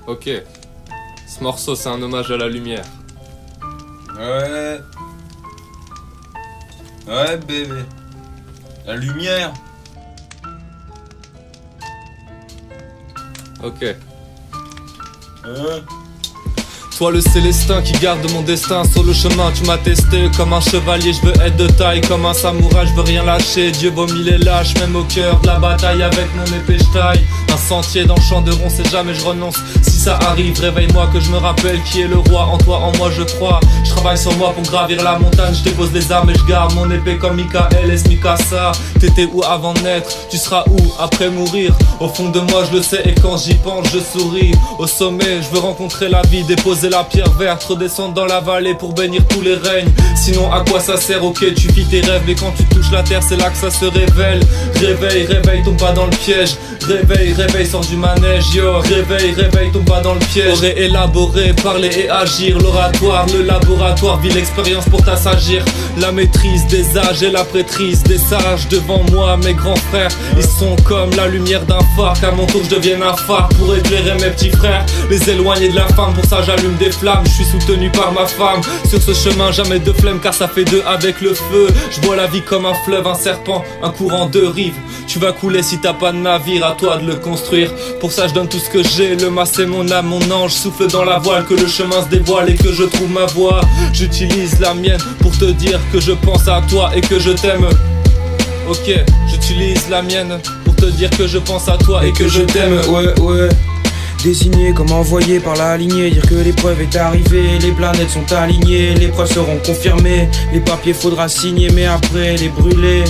Ok. Ce morceau, c'est un hommage à la lumière. Ouais. Ouais, bébé. La lumière. Ok. Hein? Toi le célestin qui garde mon destin sur le chemin, tu m'as testé comme un chevalier, je veux être de taille comme un samouraï, je veux rien lâcher. Dieu vomit les lâches, même au cœur de la bataille, avec mon épée je taille un sentier dans le champ de rond, c'est jamais je renonce. Si ça arrive, réveille-moi que je me rappelle qui est le roi. En toi, en moi je crois, je travaille sur moi pour gravir la montagne. Je dépose les armes et je garde mon épée comme Michael et Mikasa. T'étais où avant de naître, tu seras où après mourir? Au fond de moi je le sais et quand j'y pense je souris. Au sommet je veux rencontrer la vie, déposer la pierre verte, redescendre dans la vallée pour bénir tous les règnes. Sinon à quoi ça sert? Ok tu vis tes rêves mais quand tu touches la terre c'est là que ça se révèle. Réveille, réveille, tombe pas dans le piège. Réveille, réveille, sors du manège, yo. Réveille, réveille, tombe pas dans le piège. Aurait élaboré, parler et agir. L'oratoire, le laboratoire, vis l'expérience pour t'assagir. La maîtrise des âges et la prêtrise des sages. Devant moi mes grands frères, ils sont comme la lumière d'un phare. Qu'à mon tour je devienne un phare pour éclairer mes petits frères, les éloigner de la femme. Pour ça j'allume des flammes, je suis soutenu par ma femme. Sur ce chemin jamais de flemme car ça fait deux avec le feu. Je vois la vie comme un fleuve, un serpent, un courant de rives. Tu vas couler si t'as pas de navire, à toi de le construire. Pour ça je donne tout ce que j'ai, le mât c'est mon âme, mon ange. Souffle dans la voile, que le chemin se dévoile et que je trouve ma voie. J'utilise la mienne pour te dire que je pense à toi et que je t'aime. Ok, j'utilise la mienne pour te dire que je pense à toi et que je t'aime. Ouais, ouais. Désigné comme envoyé par la lignée, dire que l'épreuve est arrivée, les planètes sont alignées, les preuves seront confirmées, les papiers faudra signer mais après les brûler.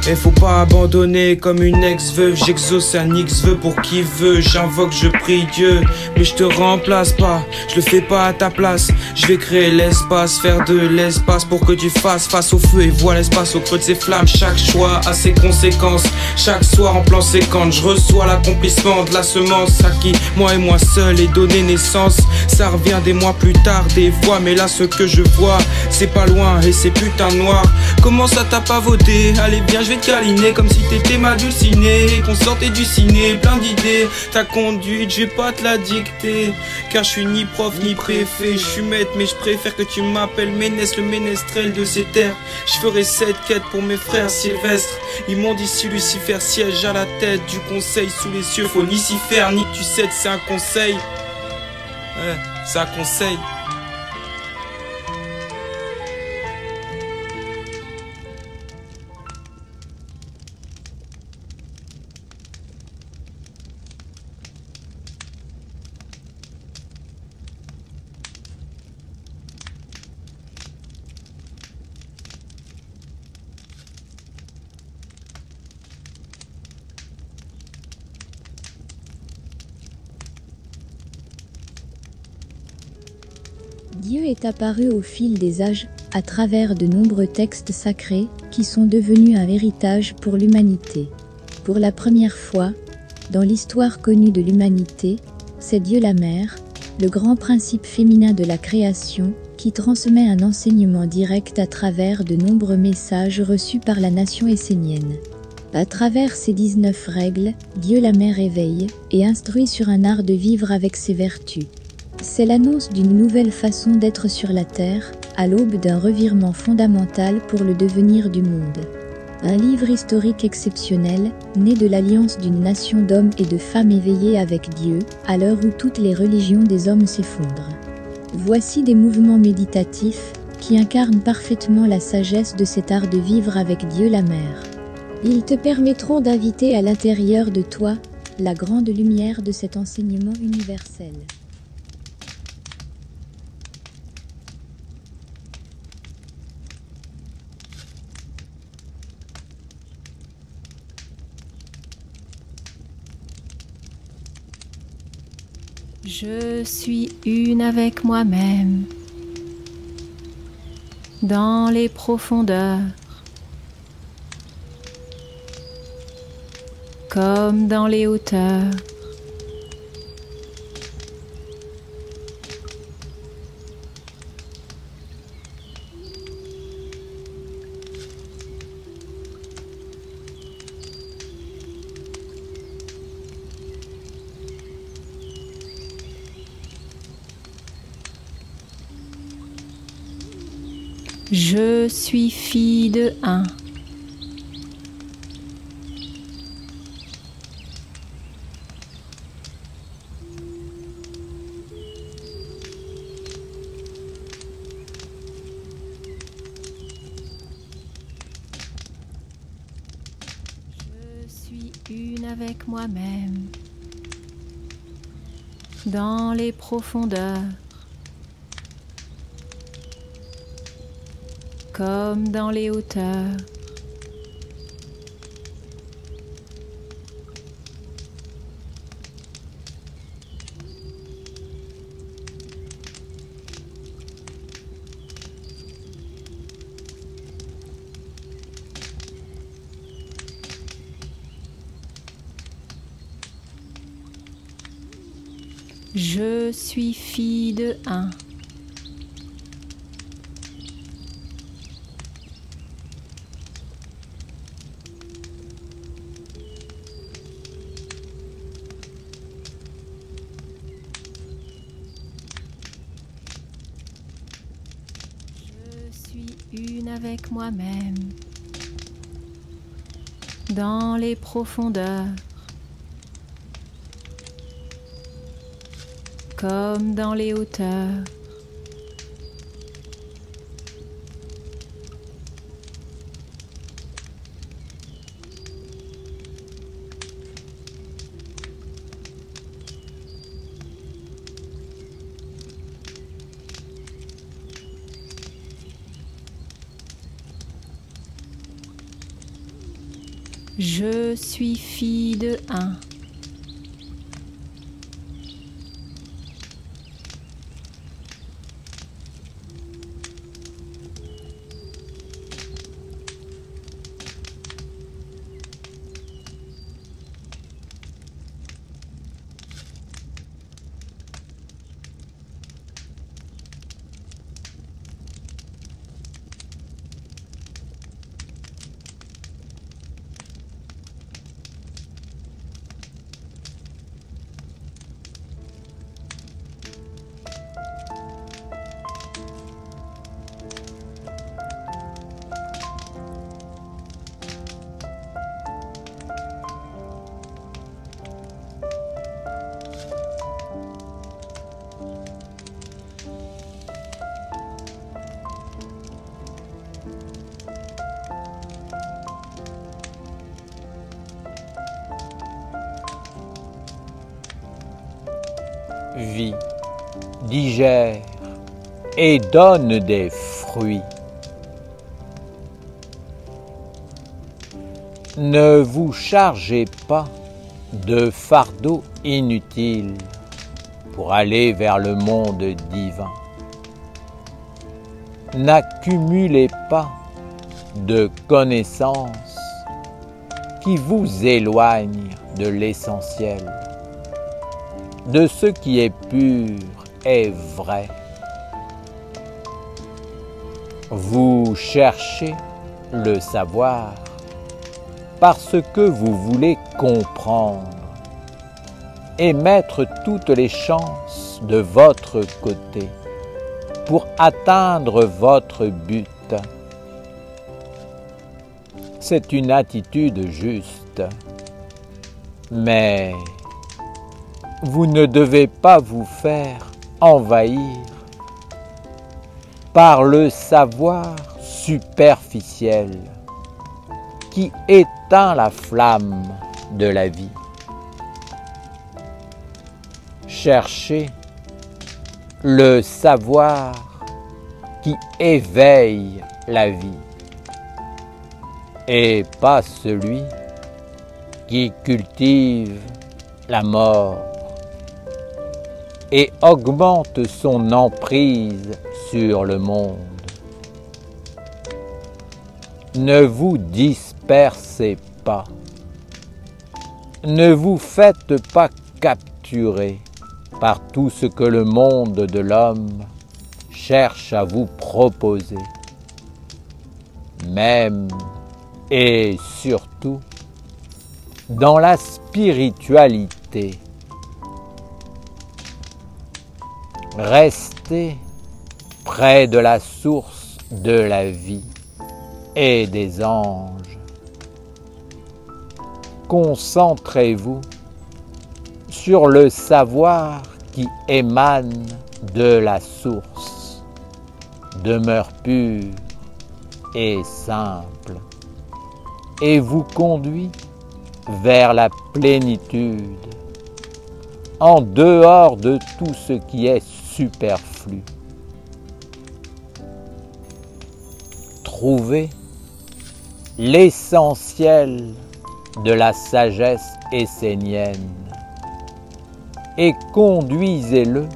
Et faut pas abandonner comme une ex-veuve. J'exauce un X-vœu pour qui veut. J'invoque, je prie Dieu, mais je te remplace pas, je le fais pas à ta place. Je vais créer l'espace, faire de l'espace pour que tu fasses face au feu et vois l'espace au creux de ses flammes. Chaque choix a ses conséquences, chaque soir en plan séquence. Je reçois l'accomplissement de la semence à qui moi et moi seul ai donné naissance. Ça revient des mois plus tard, des fois, mais là ce que je vois c'est pas loin et c'est putain noir. Comment ça t'a pas voté? Allez bien, je vais te câliner comme si t'étais ma dulcinée, qu'on sortait du ciné, plein d'idées. Ta conduite, je vais pas te la dicter, car je suis ni prof ni préfet. Je suis maître mais je préfère que tu m'appelles Ménès, le ménestrel de ces terres. Je ferai cette quête pour mes frères Sylvestre. Ils m'ont dit si Lucifer siège à la tête du conseil sous les cieux, faut ni s'y faire ni que tu cèdes, c'est un conseil. Ouais, c'est un conseil. Dieu est apparu au fil des âges, à travers de nombreux textes sacrés, qui sont devenus un héritage pour l'humanité. Pour la première fois, dans l'histoire connue de l'humanité, c'est Dieu la Mère, le grand principe féminin de la création, qui transmet un enseignement direct à travers de nombreux messages reçus par la nation essénienne. À travers ces 19 règles, Dieu la Mère éveille et instruit sur un art de vivre avec ses vertus. C'est l'annonce d'une nouvelle façon d'être sur la Terre, à l'aube d'un revirement fondamental pour le devenir du monde. Un livre historique exceptionnel, né de l'alliance d'une nation d'hommes et de femmes éveillés avec Dieu, à l'heure où toutes les religions des hommes s'effondrent. Voici des mouvements méditatifs, qui incarnent parfaitement la sagesse de cet art de vivre avec Dieu la Mère. Ils te permettront d'inviter à l'intérieur de toi, la grande lumière de cet enseignement universel. Je suis une avec moi-même, dans les profondeurs, comme dans les hauteurs. Je suis fille de un. Je suis une avec moi-même. Dans les profondeurs, comme dans les hauteurs. Je suis fille de un. Je suis une avec moi-même. Dans les profondeurs, comme dans les hauteurs. Je suis fille de un. Vit, digère et donne des fruits. Ne vous chargez pas de fardeaux inutiles pour aller vers le monde divin. N'accumulez pas de connaissances qui vous éloignent de l'essentiel, de ce qui est pur et vrai. Vous cherchez le savoir parce que vous voulez comprendre et mettre toutes les chances de votre côté pour atteindre votre but. C'est une attitude juste, mais vous ne devez pas vous faire envahir par le savoir superficiel qui éteint la flamme de la vie. Cherchez le savoir qui éveille la vie et pas celui qui cultive la mort et augmente son emprise sur le monde. Ne vous dispersez pas. Ne vous faites pas capturer par tout ce que le monde de l'homme cherche à vous proposer. Même et surtout dans la spiritualité. Restez près de la source de la vie et des anges. Concentrez-vous sur le savoir qui émane de la source, demeure pure et simple, et vous conduit vers la plénitude, en dehors de tout ce qui est superflu. Trouvez l'essentiel de la sagesse essénienne et conduisez-le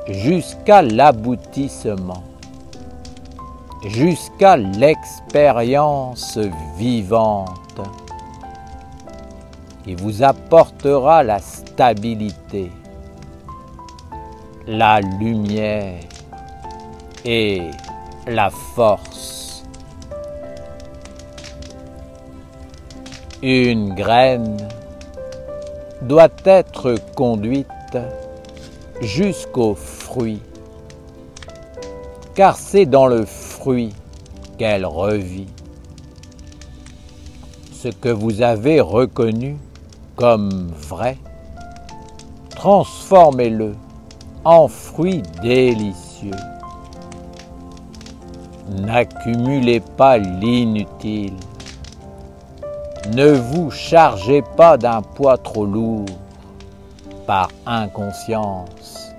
jusqu'à l'aboutissement, jusqu'à l'expérience vivante qui vous apportera la stabilité, la lumière et la force. Une graine doit être conduite jusqu'au fruit, car c'est dans le fruit qu'elle revit. Ce que vous avez reconnu comme vrai, transformez-le en fruit délicieux. N'accumulez pas l'inutile. Ne vous chargez pas d'un poids trop lourd par inconscience,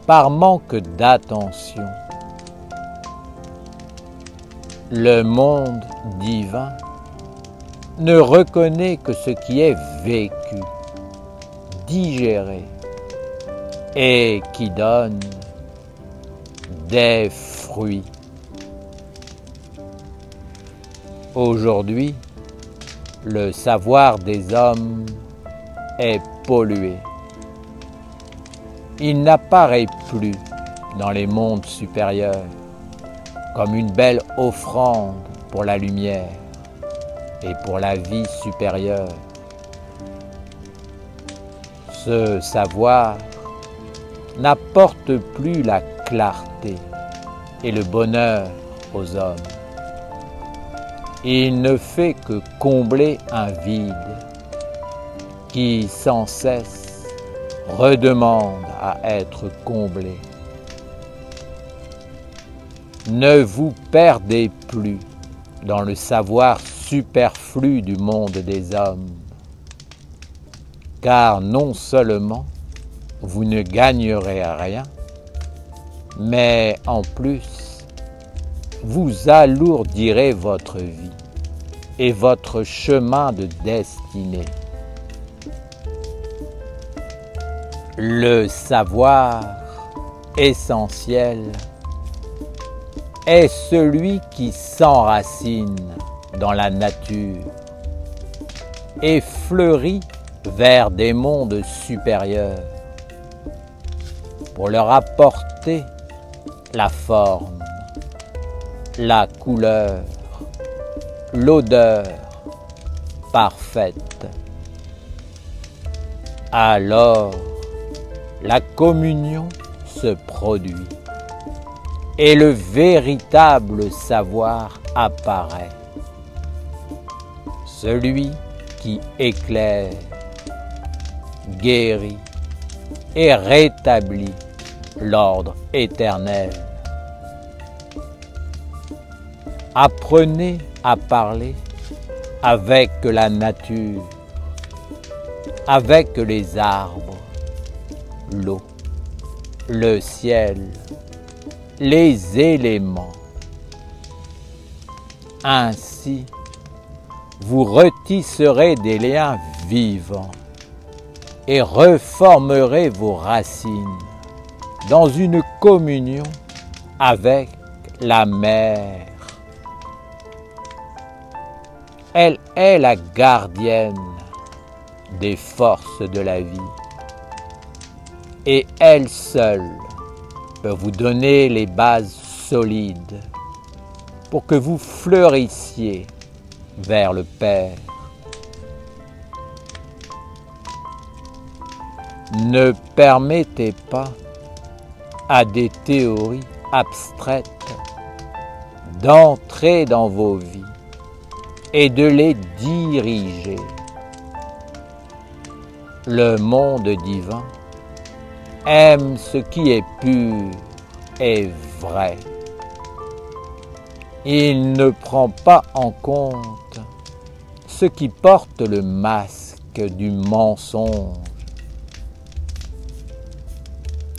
par manque d'attention. Le monde divin ne reconnaît que ce qui est vécu, digéré et qui donne des fruits. Aujourd'hui, le savoir des hommes est pollué. Il n'apparaît plus dans les mondes supérieurs comme une belle offrande pour la lumière et pour la vie supérieure. Ce savoir n'apporte plus la clarté et le bonheur aux hommes. Il ne fait que combler un vide qui sans cesse redemande à être comblé. Ne vous perdez plus dans le savoir superflu du monde des hommes, car non seulement vous ne gagnerez rien, mais en plus, vous alourdirez votre vie et votre chemin de destinée. Le savoir essentiel est celui qui s'enracine dans la nature et fleurit vers des mondes supérieurs pour leur apporter la forme, la couleur, l'odeur parfaite. Alors, la communion se produit et le véritable savoir apparaît. Celui qui éclaire, guérit et rétablit l'ordre éternel. Apprenez à parler avec la nature, avec les arbres, l'eau, le ciel, les éléments. Ainsi, vous retisserez des liens vivants et reformerez vos racines dans une communion avec la mer. Elle est la gardienne des forces de la vie et elle seule peut vous donner les bases solides pour que vous fleurissiez vers le Père. Ne permettez pas à des théories abstraites d'entrer dans vos vies et de les diriger. Le monde divin aime ce qui est pur et vrai. Il ne prend pas en compte ce qui porte le masque du mensonge.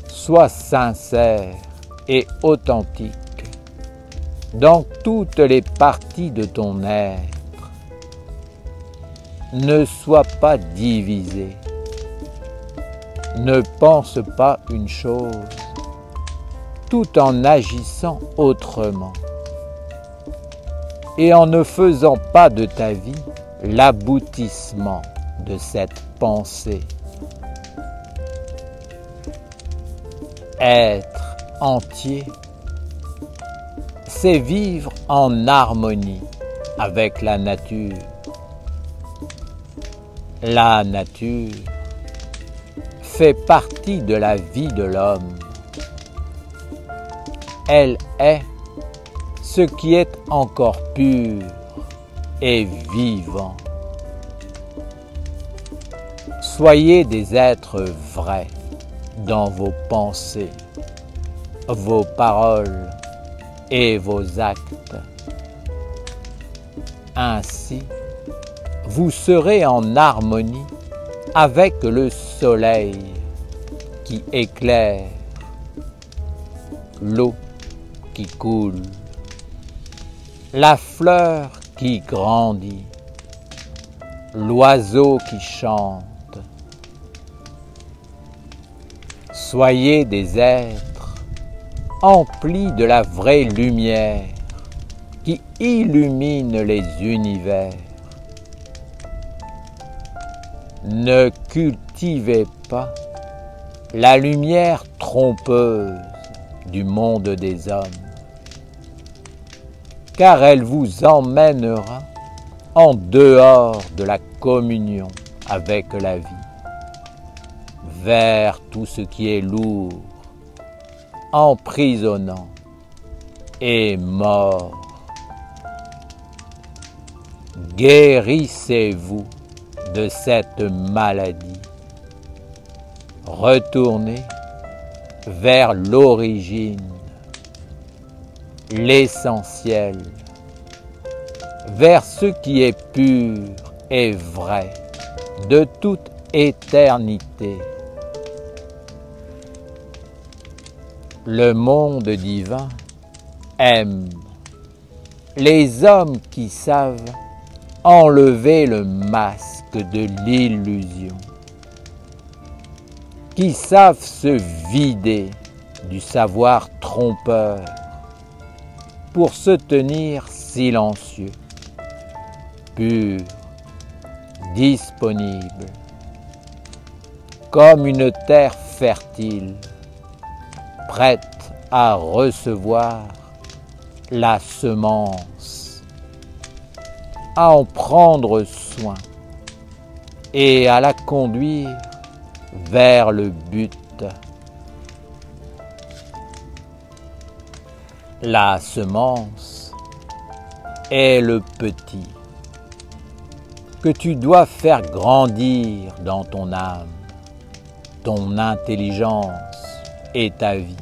Sois sincère et authentique dans toutes les parties de ton être. Ne sois pas divisé. Ne pense pas une chose tout en agissant autrement et en ne faisant pas de ta vie l'aboutissement de cette pensée. Être entier, c'est vivre en harmonie avec la nature. La nature fait partie de la vie de l'homme. Elle est ce qui est encore pur et vivant. Soyez des êtres vrais dans vos pensées, vos paroles et vos actes. Ainsi, vous serez en harmonie avec le soleil qui éclaire, l'eau qui coule, la fleur qui grandit, l'oiseau qui chante. Soyez des êtres emplis de la vraie lumière qui illumine les univers. Ne cultivez pas la lumière trompeuse du monde des hommes, car elle vous emmènera en dehors de la communion avec la vie, vers tout ce qui est lourd, emprisonnant et mort. Guérissez-vous de cette maladie. Retournez vers l'origine, l'essentiel, vers ce qui est pur et vrai de toute éternité. Le monde divin aime les hommes qui savent enlever le masque de l'illusion, qui savent se vider du savoir trompeur pour se tenir silencieux, pur, disponible, comme une terre fertile, prête à recevoir la semence, à en prendre soin et à la conduire vers le but. La semence est le petit que tu dois faire grandir dans ton âme, ton intelligence et ta vie,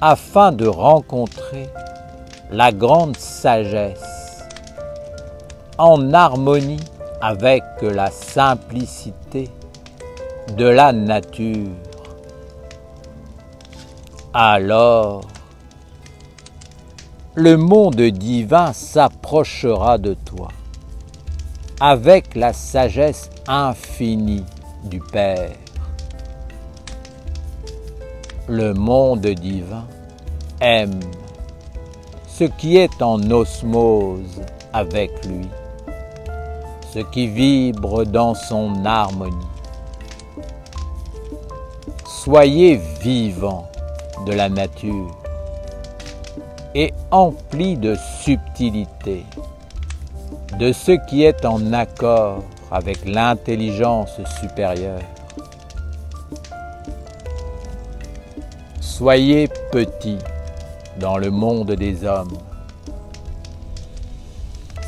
afin de rencontrer la grande sagesse en harmonie avec la simplicité de la nature. Alors, le monde divin s'approchera de toi avec la sagesse infinie du Père. Le monde divin aime ce qui est en osmose avec lui, ce qui vibre dans son harmonie. Soyez vivants de la nature et emplis de subtilité, de ce qui est en accord avec l'intelligence supérieure. Soyez petits dans le monde des hommes,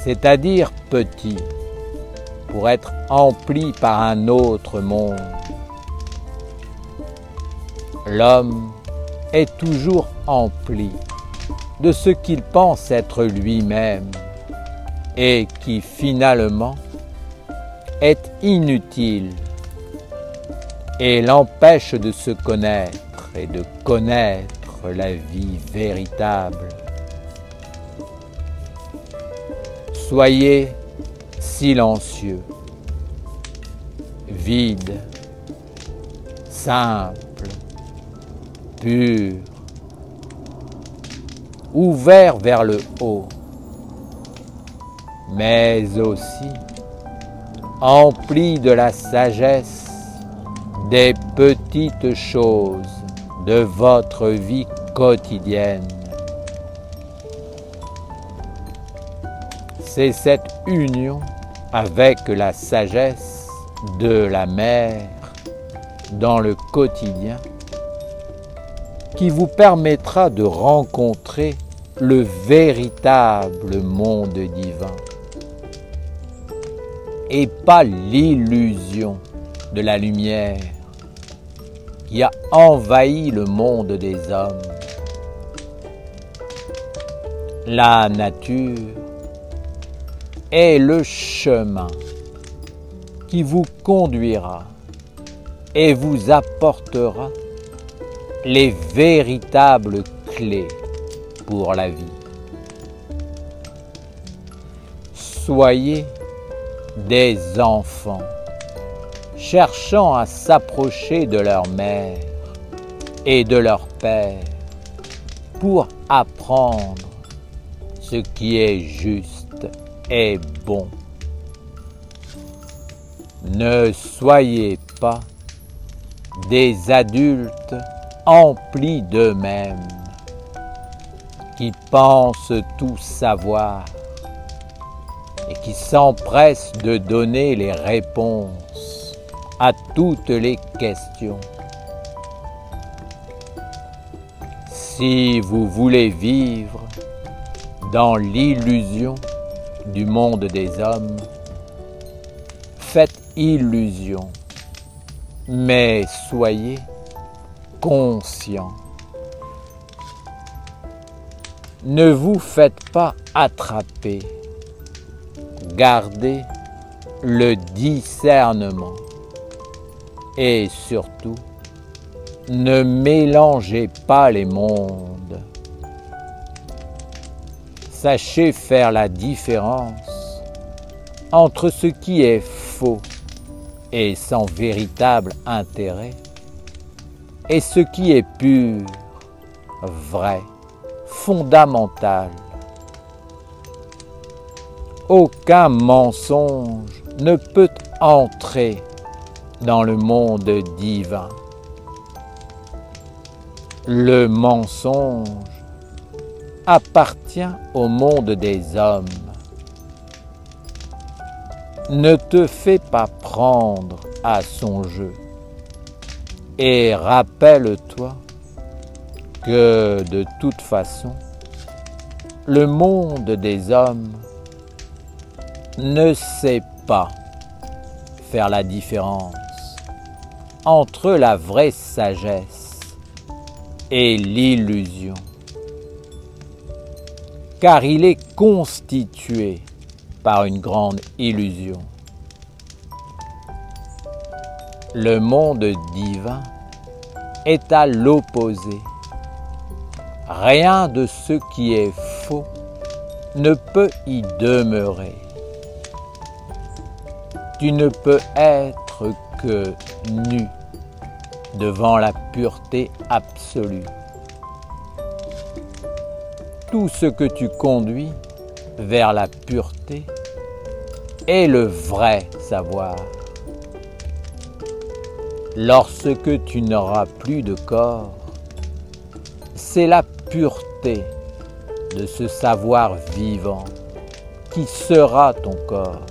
c'est-à-dire petit, pour être empli par un autre monde. L'homme est toujours empli de ce qu'il pense être lui-même et qui finalement est inutile et l'empêche de se connaître et de connaître la vie véritable. Soyez silencieux, vide, simple, pur, ouvert vers le haut, mais aussi empli de la sagesse des petites choses de votre vie quotidienne. C'est cette union avec la sagesse de la mère dans le quotidien qui vous permettra de rencontrer le véritable monde divin et pas l'illusion de la lumière qui a envahi le monde des hommes. La nature est le chemin qui vous conduira et vous apportera les véritables clés pour la vie. Soyez des enfants cherchant à s'approcher de leur mère et de leur père pour apprendre ce qui est juste et bon. Ne soyez pas des adultes emplis d'eux-mêmes qui pensent tout savoir et qui s'empressent de donner les réponses à toutes les questions. Si vous voulez vivre dans l'illusion du monde des hommes, faites illusion, mais soyez conscients. Ne vous faites pas attraper. Gardez le discernement et surtout, ne mélangez pas les mondes. Sachez faire la différence entre ce qui est faux et sans véritable intérêt et ce qui est pur, vrai, fondamental. Aucun mensonge ne peut entrer dans le monde divin. Le mensonge appartient au monde des hommes. Ne te fais pas prendre à son jeu et rappelle-toi que de toute façon, le monde des hommes ne sait pas faire la différence entre la vraie sagesse et l'illusion, car il est constitué par une grande illusion. Le monde divin est à l'opposé. Rien de ce qui est faux ne peut y demeurer. Tu ne peux être que nu devant la pureté absolue. Tout ce que tu conduis vers la pureté est le vrai savoir. Lorsque tu n'auras plus de corps, c'est la pureté de ce savoir vivant qui sera ton corps.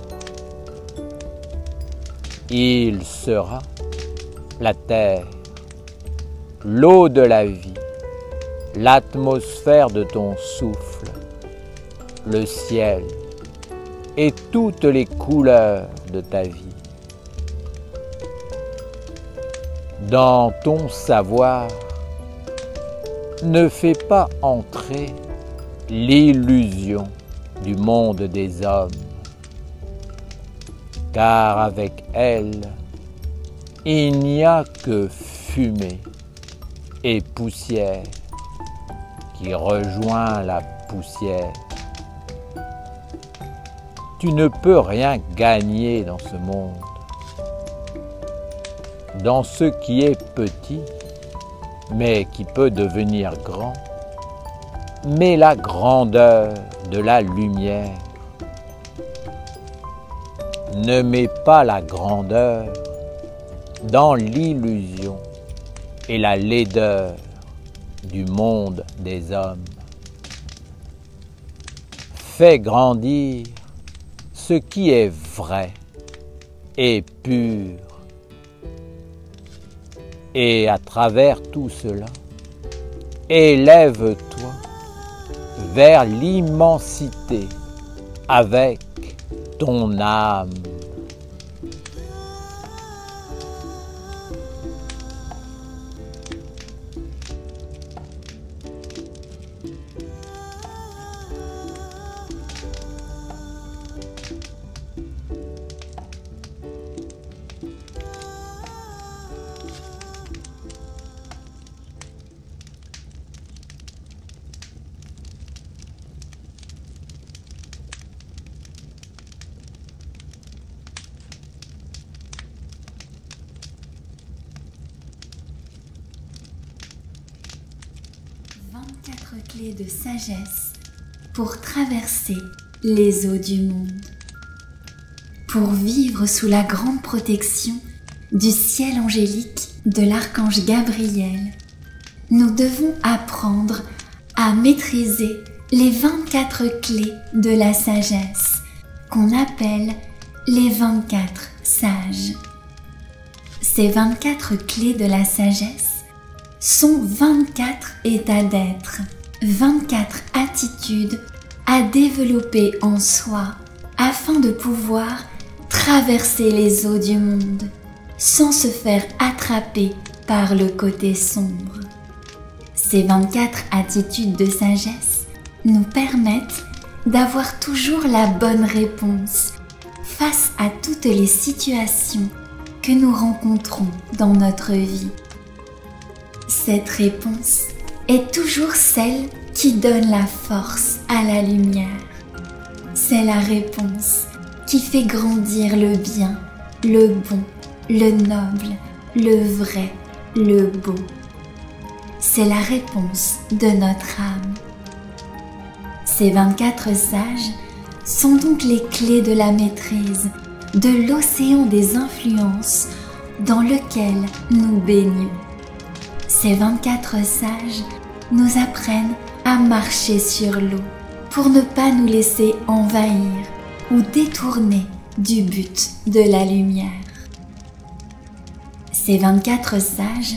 Il sera la terre, l'eau de la vie, l'atmosphère de ton souffle, le ciel et toutes les couleurs de ta vie. Dans ton savoir, ne fais pas entrer l'illusion du monde des hommes, car avec elle, il n'y a que fumée et poussière qui rejoint la poussière. Tu ne peux rien gagner dans ce monde, dans ce qui est petit, mais qui peut devenir grand. Mais la grandeur de la lumière. Ne mets pas la grandeur dans l'illusion et la laideur du monde des hommes. Fais grandir ce qui est vrai et pur. Et à travers tout cela, élève-toi vers l'immensité avec ton âme. Clés de sagesse pour traverser les eaux du monde, pour vivre sous la grande protection du ciel angélique de l'archange Gabriel. Nous devons apprendre à maîtriser les 24 clés de la sagesse qu'on appelle les 24 sages. Ces 24 clés de la sagesse sont 24 états d'être, 24 attitudes à développer en soi afin de pouvoir traverser les eaux du monde sans se faire attraper par le côté sombre. Ces 24 attitudes de sagesse nous permettent d'avoir toujours la bonne réponse face à toutes les situations que nous rencontrons dans notre vie. Cette réponse est toujours celle qui donne la force à la lumière. C'est la réponse qui fait grandir le bien, le bon, le noble, le vrai, le beau. C'est la réponse de notre âme. Ces 24 sages sont donc les clés de la maîtrise de l'océan des influences dans lequel nous baignons. Ces 24 sages nous apprennent à marcher sur l'eau pour ne pas nous laisser envahir ou détourner du but de la lumière. Ces 24 sages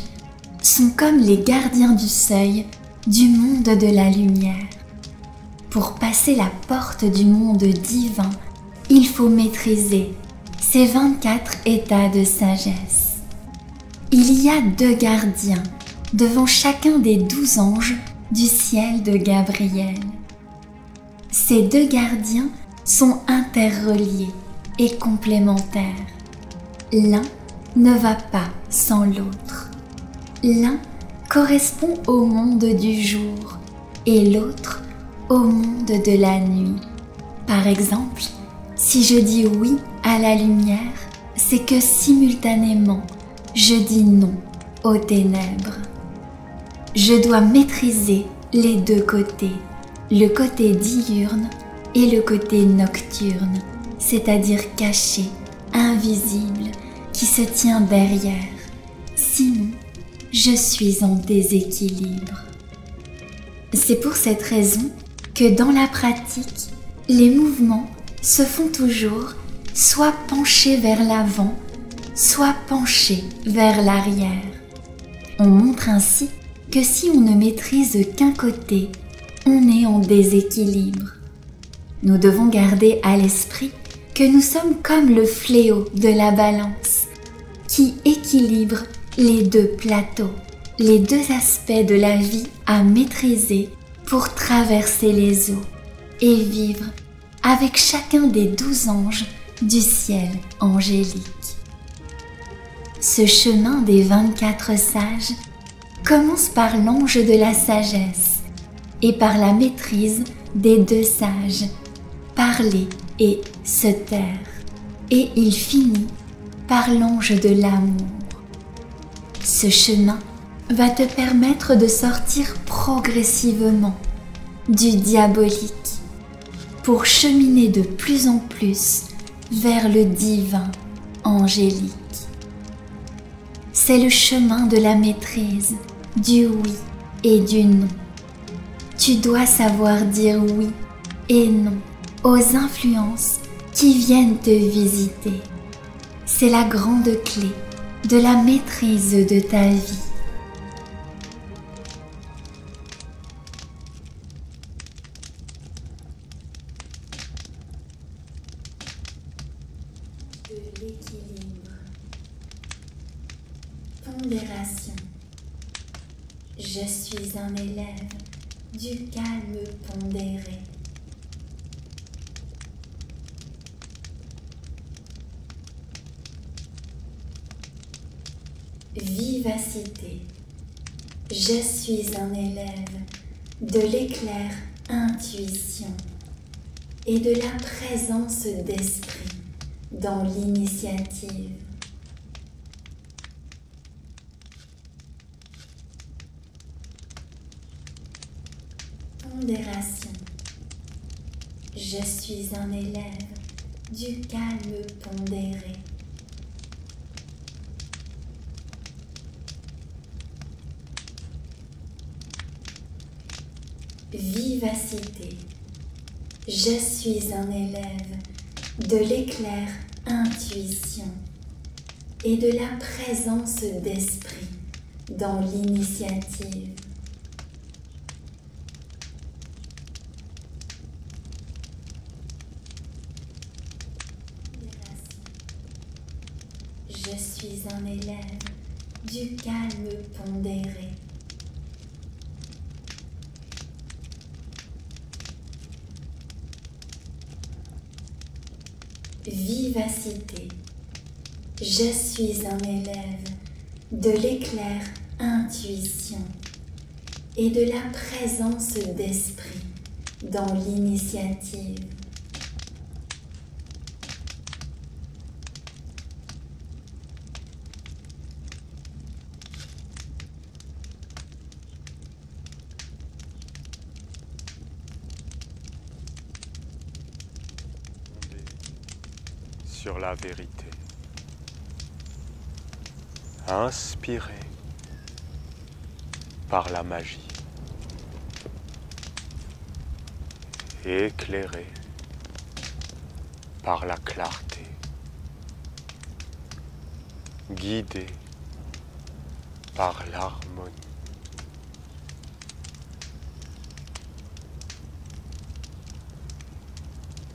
sont comme les gardiens du seuil du monde de la lumière. Pour passer la porte du monde divin, il faut maîtriser ces 24 états de sagesse. Il y a 2 gardiens devant chacun des 12 anges du ciel de Gabriel. Ces 2 gardiens sont interreliés et complémentaires. L'un ne va pas sans l'autre. L'un correspond au monde du jour et l'autre au monde de la nuit. Par exemple, si je dis oui à la lumière, c'est que simultanément, je dis non aux ténèbres. Je dois maîtriser les 2 côtés, le côté diurne et le côté nocturne, c'est-à-dire caché, invisible, qui se tient derrière. Sinon, je suis en déséquilibre. C'est pour cette raison que dans la pratique, les mouvements se font toujours soit penchés vers l'avant, soit penchés vers l'arrière. On montre ainsi que si on ne maîtrise qu'un côté, on est en déséquilibre. Nous devons garder à l'esprit que nous sommes comme le fléau de la balance qui équilibre les deux plateaux, les deux aspects de la vie à maîtriser pour traverser les eaux et vivre avec chacun des 12 anges du ciel angélique. Ce chemin des 24 sages commence par l'ange de la sagesse et par la maîtrise des 2 sages, parler et se taire, et il finit par l'ange de l'amour. Ce chemin va te permettre de sortir progressivement du diabolique pour cheminer de plus en plus vers le divin angélique. C'est le chemin de la maîtrise, du oui et du non. Tu dois savoir dire oui et non aux influences qui viennent te visiter. C'est la grande clé de la maîtrise de ta vie. De l'équilibre. Pondération. Je suis un élève du calme pondéré. Vivacité. Je suis un élève de l'éclair intuition et de la présence d'esprit dans l'initiative. Pondération. Je suis un élève du calme pondéré. Vivacité. Je suis un élève de l'éclair intuition et de la présence d'esprit dans l'initiative. Je suis un élève du calme pondéré. Vivacité. Je suis un élève de l'éclair intuition et de la présence d'esprit dans l'initiative. Sur la vérité. Inspiré par la magie. Éclairé par la clarté. Guidé par l'harmonie.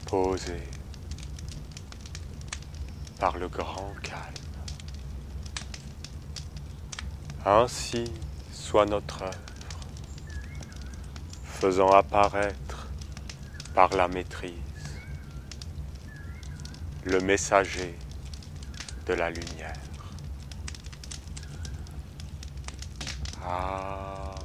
Posé par le grand calme. Ainsi soit notre œuvre, faisant apparaître par la maîtrise le messager de la lumière. Ah.